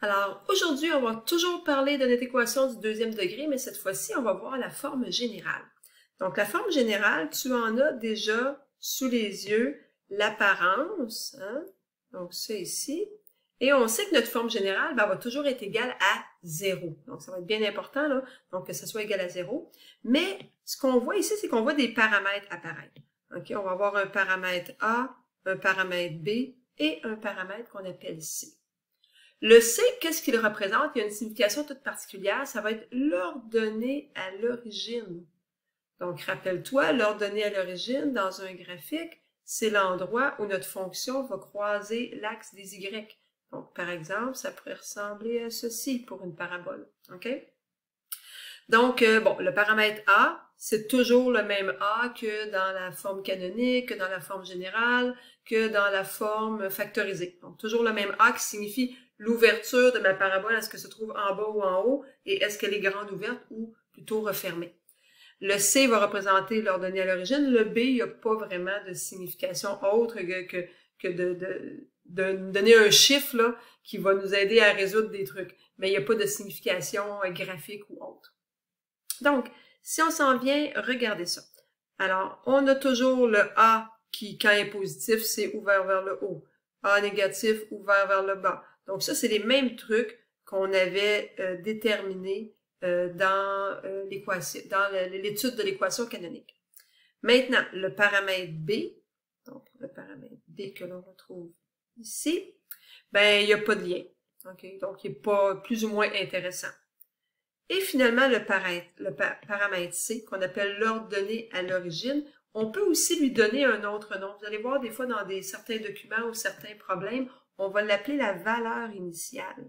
Alors, aujourd'hui, on va toujours parler de notre équation du deuxième degré, mais cette fois-ci, on va voir la forme générale. Donc, la forme générale, tu en as déjà sous les yeux l'apparence, hein? Donc ça ici. Et on sait que notre forme générale va toujours être égale à 0. Donc, ça va être bien important, là, donc que ça soit égal à 0. Mais ce qu'on voit ici, c'est qu'on voit des paramètres apparaître. OK? On va avoir un paramètre A, un paramètre B et un paramètre qu'on appelle C. Le C, qu'est-ce qu'il représente? Il y a une signification toute particulière. Ça va être l'ordonnée à l'origine. Donc, rappelle-toi, l'ordonnée à l'origine, dans un graphique, c'est l'endroit où notre fonction va croiser l'axe des Y. Donc, par exemple, ça pourrait ressembler à ceci pour une parabole. OK? Donc, bon, le paramètre A, c'est toujours le même A que dans la forme canonique, que dans la forme générale, que dans la forme factorisée. Donc, toujours le même A qui signifie l'ouverture de ma parabole, est-ce que se trouve en bas ou en haut, et est-ce qu'elle est grande ouverte ou plutôt refermée. Le C va représenter l'ordonnée à l'origine. Le B, il n'y a pas vraiment de signification autre que de donner un chiffre là, qui va nous aider à résoudre des trucs. Mais il n'y a pas de signification graphique ou autre. Donc, si on s'en vient, regardez ça. Alors, on a toujours le A qui, quand il est positif, c'est ouvert vers le haut. A négatif, ouvert vers le bas. Donc ça, c'est les mêmes trucs qu'on avait déterminés dans l'équation, dans l'étude de l'équation canonique. Maintenant, le paramètre B, donc le paramètre B que l'on retrouve ici, ben il n'y a pas de lien. Okay? Donc, il n'est pas plus ou moins intéressant. Et finalement, le paramètre C, qu'on appelle l'ordonnée à l'origine, on peut aussi lui donner un autre nom. Vous allez voir des fois dans certains documents ou certains problèmes, on va l'appeler la valeur initiale.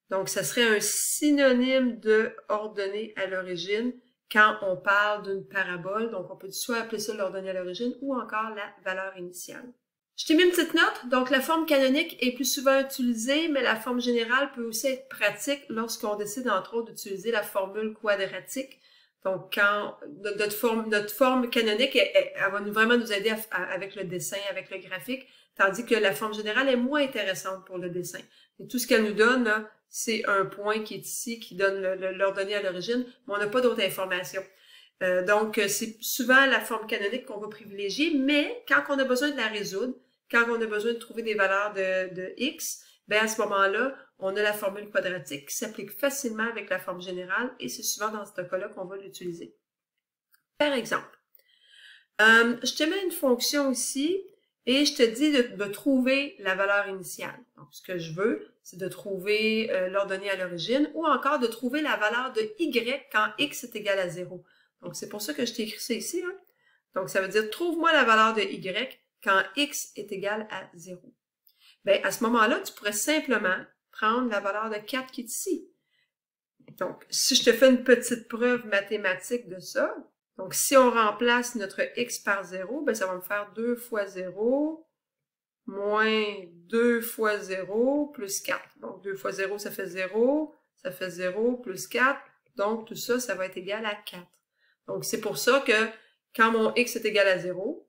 Donc, ça serait un synonyme de ordonnée à l'origine quand on parle d'une parabole. Donc, on peut soit appeler ça l'ordonnée à l'origine ou encore la valeur initiale. Je t'ai mis une petite note. Donc, la forme canonique est plus souvent utilisée, mais la forme générale peut aussi être pratique lorsqu'on décide, entre autres, d'utiliser la formule quadratique. Donc, quand notre forme canonique, elle va vraiment nous aider avec le dessin, avec le graphique, tandis que la forme générale est moins intéressante pour le dessin. Et tout ce qu'elle nous donne, c'est un point qui est ici, qui donne l'ordonnée à l'origine, mais on n'a pas d'autres informations. Donc, c'est souvent la forme canonique qu'on va privilégier, mais quand on a besoin de la résoudre, quand on a besoin de trouver des valeurs de x, ben à ce moment-là, on a la formule quadratique qui s'applique facilement avec la forme générale et c'est souvent dans ce cas-là qu'on va l'utiliser. Par exemple, je te mets une fonction ici et je te dis de trouver la valeur initiale. Donc, ce que je veux, c'est de trouver l'ordonnée à l'origine ou encore de trouver la valeur de y quand x est égal à 0. Donc, c'est pour ça que je t'ai écrit ça ici. Hein? Donc, ça veut dire, trouve-moi la valeur de y quand x est égal à 0. Bien, à ce moment-là, tu pourrais simplement prendre la valeur de 4 qui est ici. Donc, si je te fais une petite preuve mathématique de ça, donc si on remplace notre x par 0, bien, ça va me faire 2 fois 0 moins 2 fois 0 plus 4. Donc, 2 fois 0, ça fait 0, ça fait 0 plus 4. Donc, tout ça, ça va être égal à 4. Donc, c'est pour ça que quand mon x est égal à 0,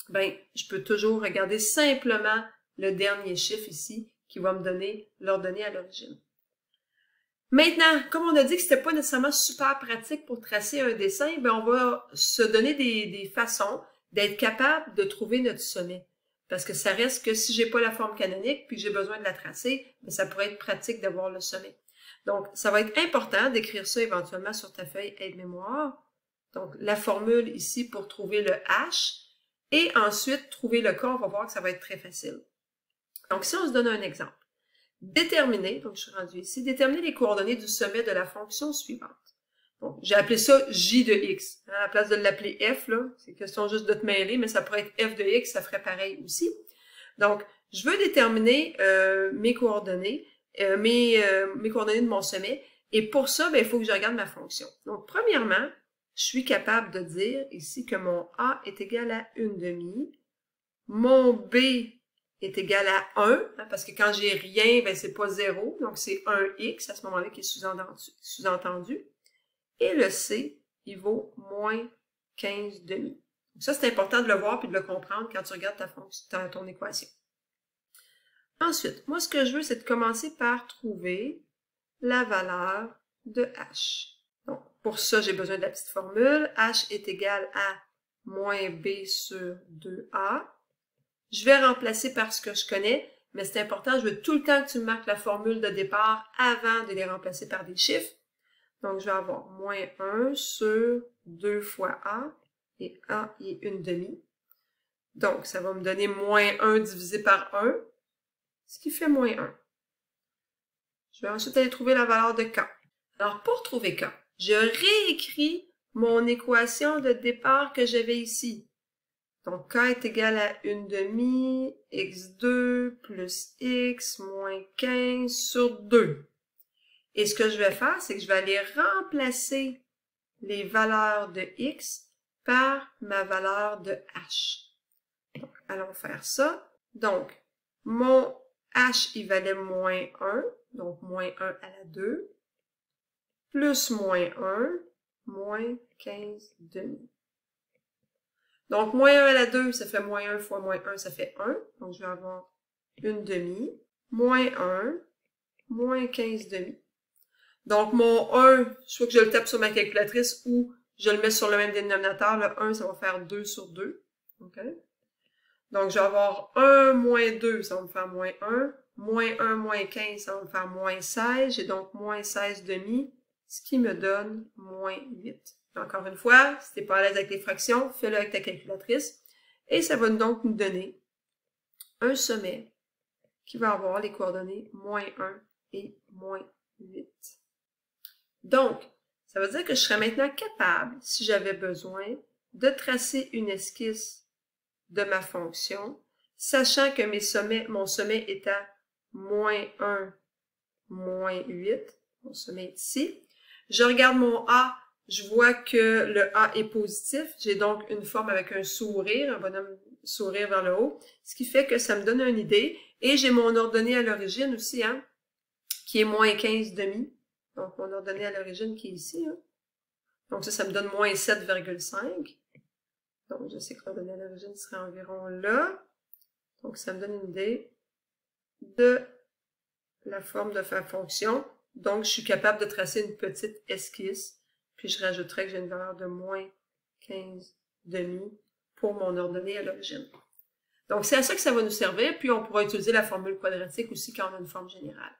ben, je peux toujours regarder simplement le dernier chiffre ici qui va me donner l'ordonnée à l'origine. Maintenant, comme on a dit que c'était pas nécessairement super pratique pour tracer un dessin, ben on va se donner des façons d'être capable de trouver notre sommet. Parce que ça reste que si j'ai pas la forme canonique puis que j'ai besoin de la tracer, ben ça pourrait être pratique d'avoir le sommet. Donc, ça va être important d'écrire ça éventuellement sur ta feuille aide-mémoire. Donc, la formule ici pour trouver le H. Et ensuite, trouver le K, on va voir que ça va être très facile. Donc, si on se donne un exemple. Déterminer, donc je suis rendue ici, déterminer les coordonnées du sommet de la fonction suivante. Donc, j'ai appelé ça J de X. À la place de l'appeler F, là, c'est question juste de te mêler, mais ça pourrait être F de X, ça ferait pareil aussi. Donc, je veux déterminer mes coordonnées, mes coordonnées de mon sommet, et pour ça, ben, il faut que je regarde ma fonction. Donc, premièrement, je suis capable de dire ici que mon A est égal à 1/2, mon B est égal à 1, hein, parce que quand j'ai rien, ben c'est pas 0, donc c'est 1x à ce moment-là qui est sous-entendu. Et le C, il vaut moins 15/2. Donc ça, c'est important de le voir puis de le comprendre quand tu regardes ton équation. Ensuite, moi, ce que je veux, c'est de commencer par trouver la valeur de h. Donc, pour ça, j'ai besoin de la petite formule. H est égal à moins b sur 2a. Je vais remplacer par ce que je connais, mais c'est important, je veux tout le temps que tu me marques la formule de départ avant de les remplacer par des chiffres. Donc, je vais avoir moins 1 sur 2 fois a, et a est une demi. Donc, ça va me donner moins 1 divisé par 1, ce qui fait moins 1. Je vais ensuite aller trouver la valeur de k. Alors, pour trouver k, je réécris mon équation de départ que j'avais ici. Donc, k est égal à 1 demi, x2 plus x moins 15 sur 2. Et ce que je vais faire, c'est que je vais aller remplacer les valeurs de x par ma valeur de h. Donc, allons faire ça. Donc, mon h, il valait moins 1, donc moins 1 à la 2, plus moins 1, moins 15 demi. Donc, moins 1 à la 2, ça fait moins 1 fois moins 1, ça fait 1. Donc, je vais avoir une demi, moins 1, moins 15 demi. Donc, mon 1, soit que je le tape sur ma calculatrice ou je le mets sur le même dénominateur. Le 1, ça va faire 2 sur 2. Okay? Donc, je vais avoir 1 moins 2, ça va me faire moins 1. Moins 1 moins 15, ça va me faire moins 16. J'ai donc moins 16 demi, ce qui me donne moins 8. Encore une fois, si tu n'es pas à l'aise avec les fractions, fais-le avec ta calculatrice. Et ça va donc nous donner un sommet qui va avoir les coordonnées moins 1 et moins 8. Donc, ça veut dire que je serais maintenant capable, si j'avais besoin, de tracer une esquisse de ma fonction, sachant que mon sommet est à moins 1, moins 8. Mon sommet est ici. Je regarde mon A, je vois que le A est positif. J'ai donc une forme avec un sourire, un bonhomme sourire vers le haut, ce qui fait que ça me donne une idée. Et j'ai mon ordonnée à l'origine aussi, hein, qui est moins 15 demi. Donc, mon ordonnée à l'origine qui est ici. Hein. Donc, ça me donne moins 7,5. Donc, je sais que l'ordonnée à l'origine serait environ là. Donc, ça me donne une idée de la forme de ma fonction. Donc, je suis capable de tracer une petite esquisse. Puis, je rajouterai que j'ai une valeur de moins 15 demi pour mon ordonnée à l'origine. Donc, c'est à ça que ça va nous servir. Puis, on pourra utiliser la formule quadratique aussi quand on a une forme générale.